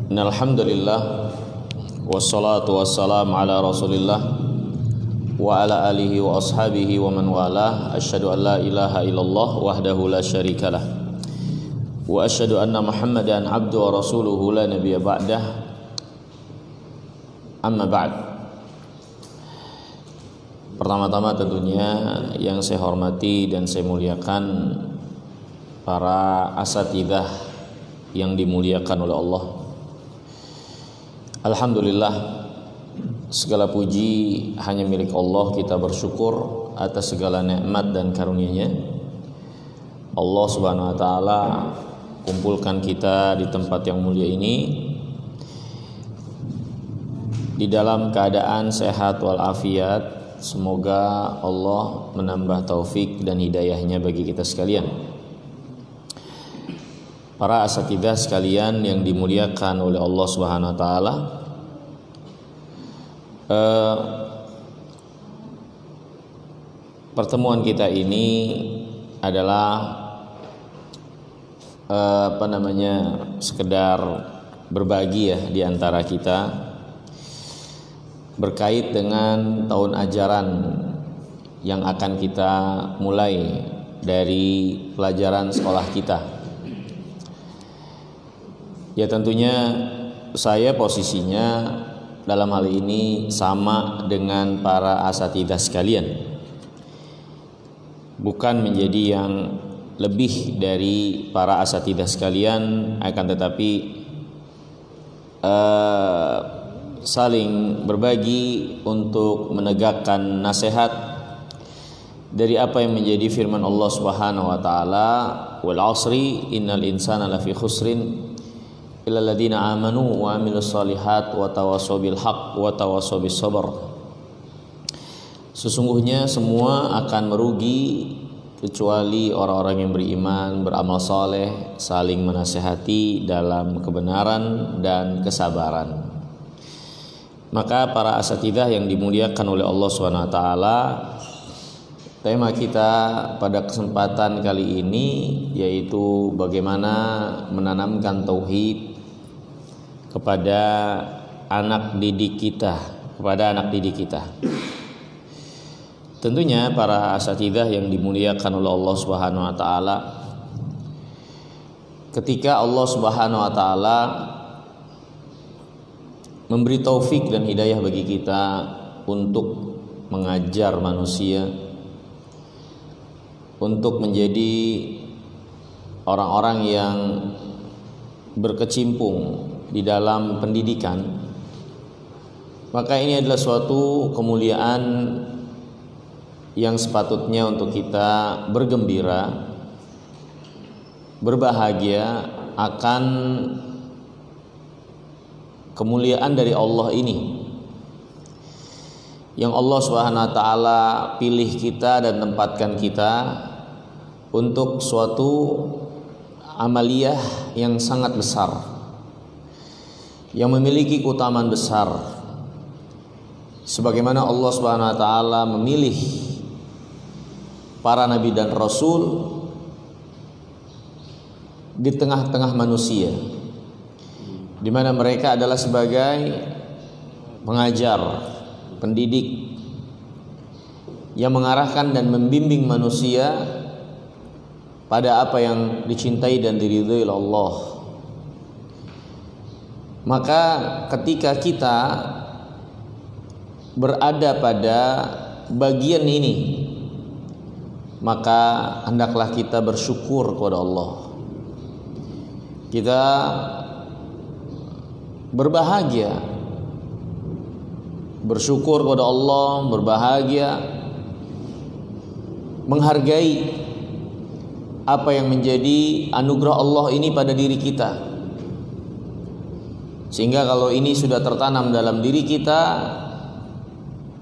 Alhamdulillah wassalatu wassalamu ala Rasulillah wa ala alihi wa ashabihi wa man walah. Asyhadu an la ilaha illallah wahdahu la syarikalah wa asyhadu anna Muhammadan abduhu wa rasuluhu la nabiyya ba'dah. Amma ba'd. Pertama-tama tentunya yang saya hormati dan saya muliakan para asatidzah yang dimuliakan oleh Allah. Alhamdulillah, segala puji hanya milik Allah. Kita bersyukur atas segala nikmat dan karunia-Nya. Allah Subhanahu wa taala kumpulkan kita di tempat yang mulia ini di dalam keadaan sehat walafiat. Semoga Allah menambah taufik dan hidayahnya bagi kita sekalian. Para asatidzah sekalian yang dimuliakan oleh Allah Subhanahu wa taala, pertemuan kita ini adalah sekedar berbagi ya di antara kita berkait dengan tahun ajaran yang akan kita mulai dari pelajaran sekolah kita. Ya tentunya saya posisinya dalam hal ini sama dengan para asatidzah sekalian. Bukan menjadi yang lebih dari para asatidzah sekalian, akan tetapi saling berbagi untuk menegakkan nasihat dari apa yang menjadi firman Allah Subhanahu wa taala, wal 'asri innal insana lafi khusrin illal ladzina amanu wa 'amilus shalihat wa tawassaw bil haqq wa tawassaw bis sabr. Sesungguhnya semua akan merugi kecuali orang-orang yang beriman, beramal saleh, saling menasihati dalam kebenaran dan kesabaran. Maka para asatidzah yang dimuliakan oleh Allah Subhanahu wa taala, tema kita pada kesempatan kali ini yaitu bagaimana menanamkan tauhid kepada anak didik kita. Tentunya para asatidzah yang dimuliakan oleh Allah Subhanahu wa taala, ketika Allah Subhanahu wa taala memberi taufik dan hidayah bagi kita untuk mengajar manusia, untuk menjadi orang-orang yang berkecimpung di dalam pendidikan, maka ini adalah suatu kemuliaan yang sepatutnya untuk kita bergembira, berbahagia akan kemuliaan dari Allah ini, yang Allah Subhanahu wa taala pilih kita dan tempatkan kita untuk suatu amaliyah yang sangat besar, yang memiliki keutamaan besar. Sebagaimana Allah Subhanahu wa taala memilih para nabi dan rasul di tengah-tengah manusia, di mana mereka adalah sebagai pengajar, pendidik yang mengarahkan dan membimbing manusia pada apa yang dicintai dan diridhai oleh Allah. Maka ketika kita berada pada bagian ini, maka hendaklah kita bersyukur kepada Allah. Kita berbahagia, bersyukur kepada Allah, berbahagia, menghargai apa yang menjadi anugerah Allah ini pada diri kita. Sehingga kalau ini sudah tertanam dalam diri kita,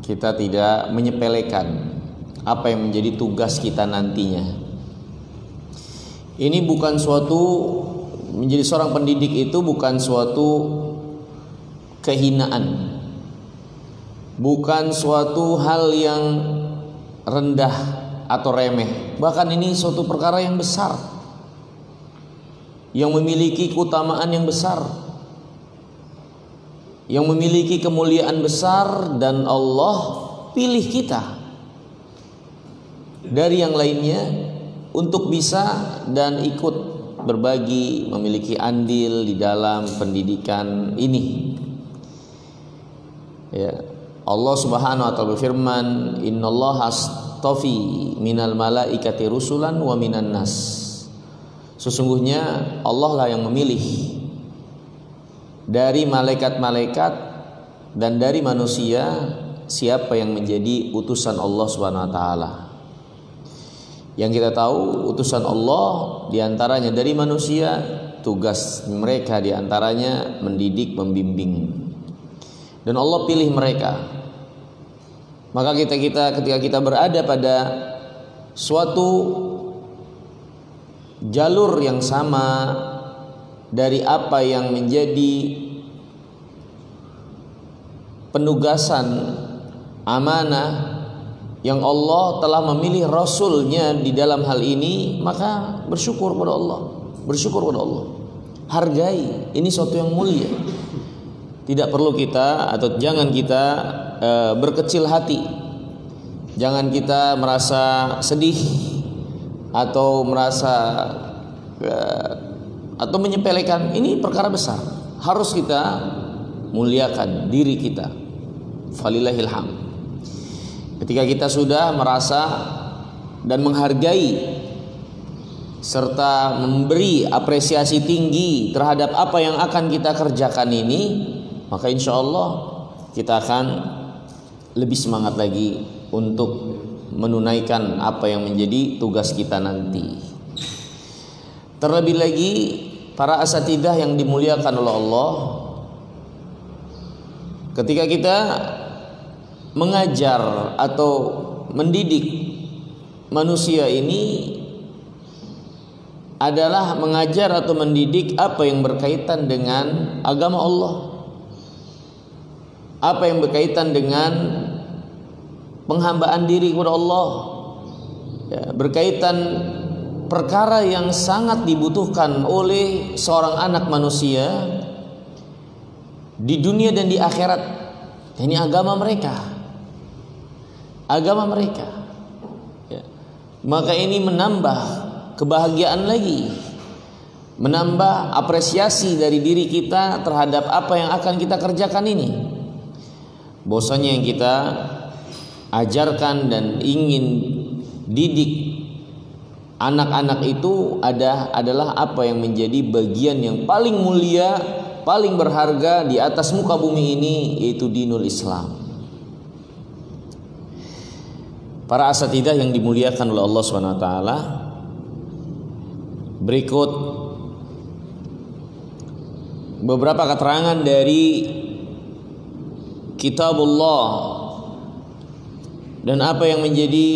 kita tidak menyepelekan apa yang menjadi tugas kita nantinya. Ini bukan suatu, menjadi seorang pendidik itu bukan suatu kehinaan, bukan suatu hal yang rendah atau remeh. Bahkan ini suatu perkara yang besar, yang memiliki keutamaan yang besar. yang memiliki kemuliaan besar, dan Allah pilih kita dari yang lainnya untuk bisa dan ikut berbagi, memiliki andil di dalam pendidikan ini. Ya, Allah Subhanahu wa taala berfirman, "Innallaha astafi minal malaikati rusulan wa minan nas." Sesungguhnya Allah lah yang memilih dari malaikat-malaikat dan dari manusia siapa yang menjadi utusan Allah Subhanahu wa taala. Yang kita tahu utusan Allah diantaranya dari manusia, tugas mereka diantaranya mendidik, membimbing, dan Allah pilih mereka. Maka ketika kita berada pada suatu jalur yang sama dari apa yang menjadi penugasan amanah yang Allah telah memilih Rasulnya di dalam hal ini, maka bersyukur pada Allah, hargai, ini suatu yang mulia. Tidak perlu kita atau jangan kita berkecil hati, jangan kita merasa sedih atau merasa atau menyepelekan. Ini perkara besar, harus kita muliakan diri kita. Falillahil hamd. Ketika kita sudah merasa dan menghargai serta memberi apresiasi tinggi terhadap apa yang akan kita kerjakan ini, maka insya Allah kita akan lebih semangat lagi untuk menunaikan apa yang menjadi tugas kita nanti. Terlebih lagi para asatidzah yang dimuliakan oleh Allah, ketika kita mengajar atau mendidik manusia ini adalah mengajar atau mendidik apa yang berkaitan dengan agama Allah, apa yang berkaitan dengan penghambaan diri kepada Allah, ya, berkaitan perkara yang sangat dibutuhkan oleh seorang anak manusia di dunia dan di akhirat. Ini agama mereka. Ya. Maka ini menambah kebahagiaan lagi, menambah apresiasi dari diri kita terhadap apa yang akan kita kerjakan ini. Bahwasanya yang kita ajarkan dan ingin didik anak-anak itu adalah apa yang menjadi bagian yang paling mulia, paling berharga di atas muka bumi ini, yaitu dinul Islam. Para asatidzah yang dimuliakan oleh Allah Subhanahu wa taala, berikut beberapa keterangan dari Kitabullah dan apa yang menjadi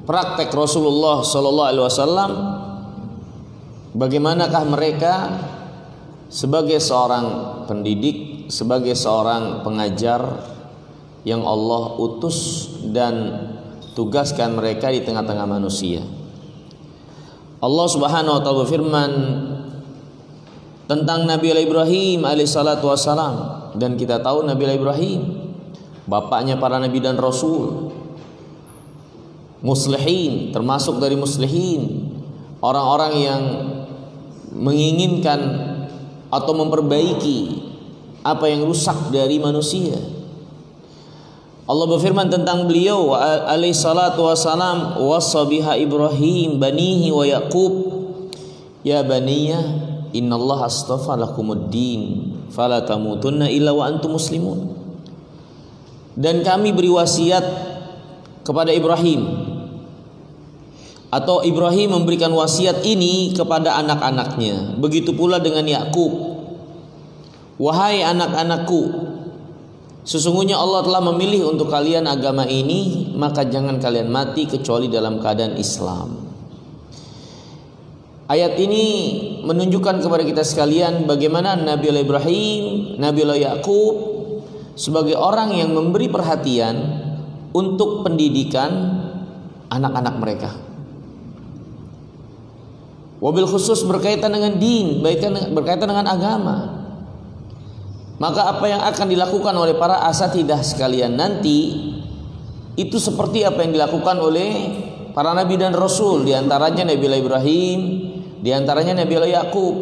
praktek Rasulullah sallallahu alaihi wasallam. Bagaimanakah mereka sebagai seorang pendidik, sebagai seorang pengajar yang Allah utus dan tugaskan mereka di tengah-tengah manusia. Allah Subhanahu wa taala berfirman tentang Nabi Ibrahim alaihissalatu wassalam, dan kita tahu Nabi Ibrahim bapaknya para nabi dan rasul, muslihin, termasuk dari muslihin, orang-orang yang menginginkan atau memperbaiki apa yang rusak dari manusia. Allah berfirman tentang beliau alaihi salatu wassalam, wassa biha Ibrahim banihi wa Yaqub ya baniya innallaha astafa lakumuddin fala tamutunna illa wa antum muslimun. Dan kami beri wasiat kepada Ibrahim, atau Ibrahim memberikan wasiat ini kepada anak-anaknya. Begitu pula dengan Yakub, wahai anak-anakku, sesungguhnya Allah telah memilih untuk kalian agama ini, maka jangan kalian mati kecuali dalam keadaan Islam. Ayat ini menunjukkan kepada kita sekalian bagaimana Nabi Ibrahim, Nabi Yakub sebagai orang yang memberi perhatian untuk pendidikan anak-anak mereka. Wabil khusus berkaitan dengan din, berkaitan dengan agama. maka apa yang akan dilakukan oleh para asatidah sekalian nanti itu seperti apa yang dilakukan oleh para nabi dan rasul, diantaranya Nabi Ibrahim, diantaranya Nabi Yakub.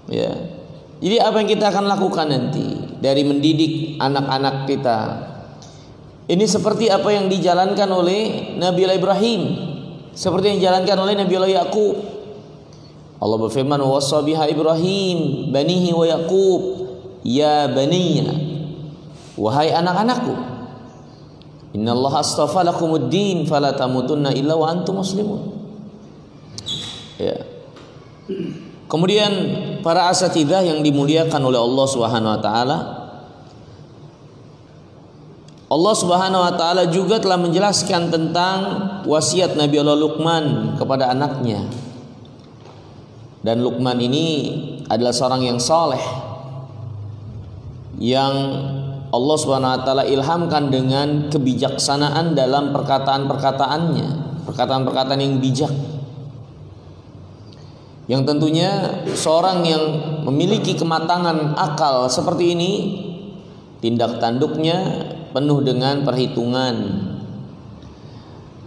Ya. Jadi apa yang kita akan lakukan nanti dari mendidik anak-anak kita, ini seperti apa yang dijalankan oleh Nabi Ibrahim, seperti yang dijalankan oleh Nabi Yakub. Allah berfirman, "Wassa biha Ibrahim banihi wa Yaqub, ya baniya, wahai anak-anakku, innallaha astafa lakumuddin fala tamutunna illa wa antum muslimun." Ya. Kemudian para asatidzah yang dimuliakan oleh Allah Subhanahu wa taala, Allah Subhanahu wa taala juga telah menjelaskan tentang wasiat Nabi Allah Luqman kepada anaknya. Dan Luqman ini adalah seorang yang saleh, yang Allah Subhanahu wa taala ilhamkan dengan kebijaksanaan dalam perkataan-perkataannya, perkataan-perkataan yang bijak. Yang tentunya seorang yang memiliki kematangan akal seperti ini, tindak tanduknya penuh dengan perhitungan.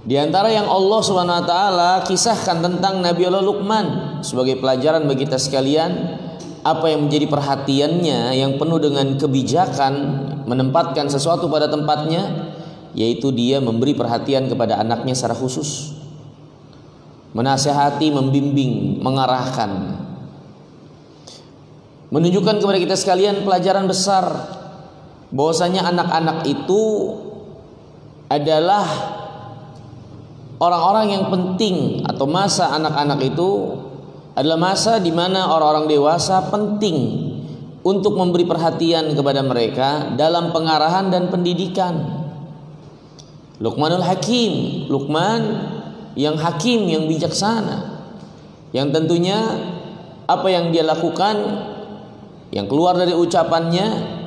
Di antara yang Allah Subhanahu wa taala kisahkan tentang Nabi Allah Luqman sebagai pelajaran bagi kita sekalian, apa yang menjadi perhatiannya yang penuh dengan kebijakan, menempatkan sesuatu pada tempatnya, yaitu dia memberi perhatian kepada anaknya secara khusus, menasihati, membimbing, mengarahkan, menunjukkan kepada kita sekalian pelajaran besar bahwasanya anak-anak itu adalah orang-orang yang penting, atau masa anak-anak itu adalah masa di mana orang-orang dewasa penting untuk memberi perhatian kepada mereka dalam pengarahan dan pendidikan. Luqmanul Hakim, Luqman yang hakim, yang bijaksana, yang tentunya apa yang dia lakukan, yang keluar dari ucapannya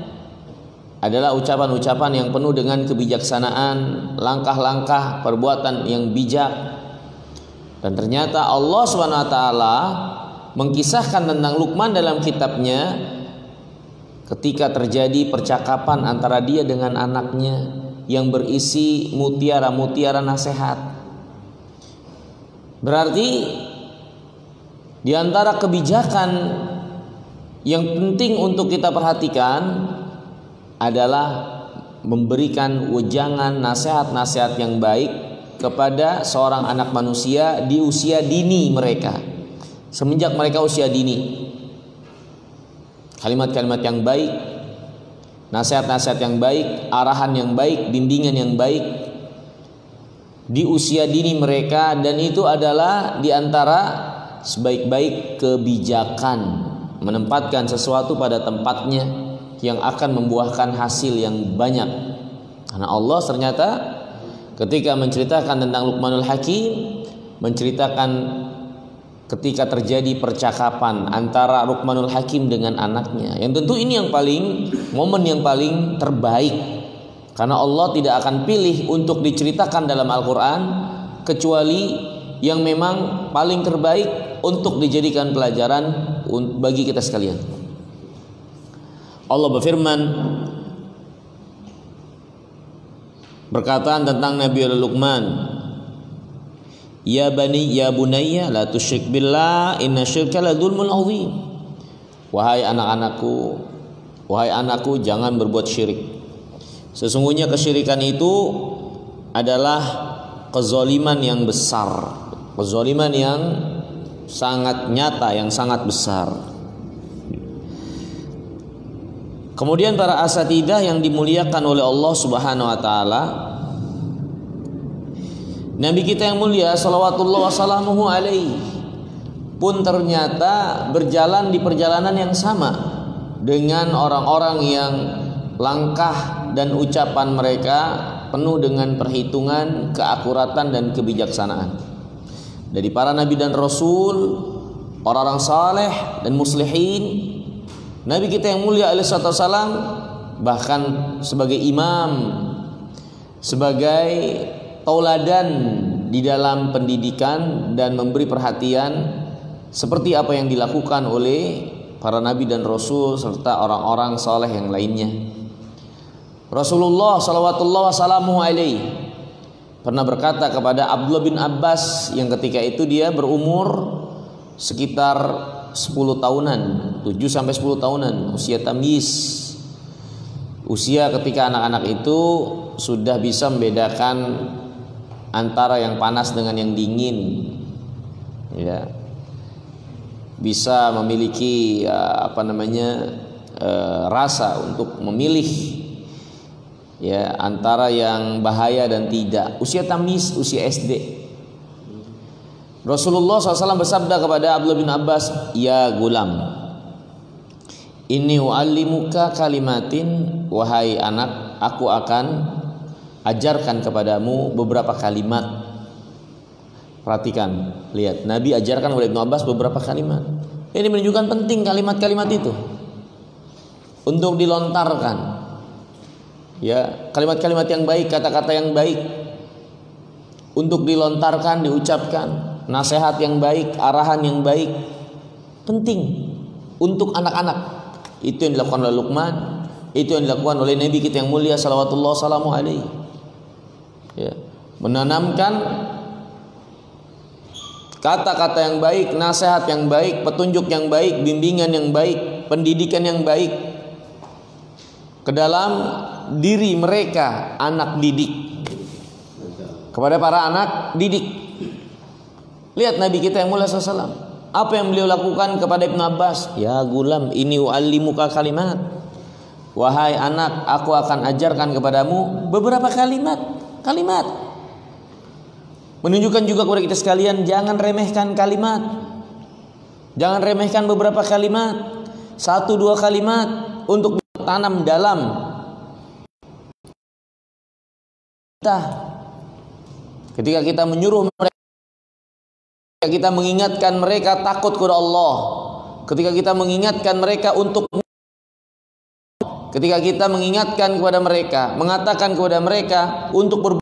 adalah ucapan-ucapan yang penuh dengan kebijaksanaan, langkah-langkah perbuatan yang bijak. Dan ternyata Allah SWT mengkisahkan tentang Luqman dalam kitabnya ketika terjadi percakapan antara dia dengan anaknya yang berisi mutiara-mutiara nasihat. Berarti di antara kebijakan yang penting untuk kita perhatikan adalah memberikan wejangan nasihat-nasihat yang baik kepada seorang anak manusia di usia dini mereka, semenjak mereka usia dini. Kalimat-kalimat yang baik, nasihat-nasihat yang baik, arahan yang baik, bimbingan yang baik di usia dini mereka, dan itu adalah di antara sebaik-baik kebijakan, menempatkan sesuatu pada tempatnya yang akan membuahkan hasil yang banyak. Karena Allah ternyata ketika menceritakan tentang Luqmanul Hakim, menceritakan ketika terjadi percakapan antara Luqmanul Hakim dengan anaknya, yang tentu ini yang paling, momen yang paling terbaik, karena Allah tidak akan pilih untuk diceritakan dalam Al-Quran kecuali yang memang paling terbaik untuk dijadikan pelajaran bagi kita sekalian. Allah berfirman berkataan tentang Nabi Luqman, "Ya bani, ya bunayya la tusyrik billah, inna syirka la dzulmun adzim." Wahai anak-anakku, wahai anakku, jangan berbuat syirik. Sesungguhnya kesyirikan itu adalah kezaliman yang besar, kezaliman yang sangat nyata, yang sangat besar. Kemudian para asatidzah yang dimuliakan oleh Allah Subhanahu wa taala, Nabi kita yang mulia salawatullah wassalamuhu alaihi pun ternyata berjalan di perjalanan yang sama dengan orang-orang yang langkah dan ucapan mereka penuh dengan perhitungan, keakuratan dan kebijaksanaan. Dari para nabi dan rasul, orang-orang saleh dan muslihin, Nabi kita yang mulia alaihissalam bahkan sebagai imam, sebagai tauladan di dalam pendidikan dan memberi perhatian seperti apa yang dilakukan oleh para nabi dan rasul serta orang-orang saleh yang lainnya. Rasulullah sallallahu wasallam pernah berkata kepada Abdullah bin Abbas yang ketika itu dia berumur sekitar 10 tahunan, 7 sampai 10 tahunan, usia tamyiz. Usia ketika anak-anak itu sudah bisa membedakan antara yang panas dengan yang dingin. Ya. Bisa memiliki rasa untuk memilih ya antara yang bahaya dan tidak. Usia tamyiz, usia SD. Rasulullah SAW bersabda kepada Abdullah bin Abbas, "Ya gulam, inni u'allimuka kalimatin, wahai anak, aku akan ajarkan kepadamu beberapa kalimat." Perhatikan, lihat, Nabi ajarkan kepada Ibnu Abbas beberapa kalimat. Ini menunjukkan penting kalimat-kalimat itu untuk dilontarkan. Ya, kalimat-kalimat yang baik, kata-kata yang baik untuk dilontarkan, diucapkan. Nasihat yang baik, arahan yang baik penting untuk anak-anak. Itu yang dilakukan oleh Luqman, itu yang dilakukan oleh Nabi kita yang mulia salawatullah salamu alaihi. Ya, menanamkan kata-kata yang baik, nasihat yang baik, petunjuk yang baik, bimbingan yang baik, pendidikan yang baik ke dalam diri mereka, anak didik, kepada para anak didik. Lihat Nabi kita yang mulia SAW, apa yang beliau lakukan kepada Ibnu Abbas? Ya gulam, ini u'allimuka kalimat, wahai anak, aku akan ajarkan kepadamu beberapa kalimat. Menunjukkan juga kepada kita sekalian, jangan remehkan kalimat, jangan remehkan beberapa kalimat, 1-2 kalimat untuk tanam dalam kita. Ketika kita menyuruh mereka, kita mengingatkan mereka takut kepada Allah, ketika kita mengingatkan mereka untuk, ketika kita mengingatkan kepada mereka, mengatakan kepada mereka untuk berbuat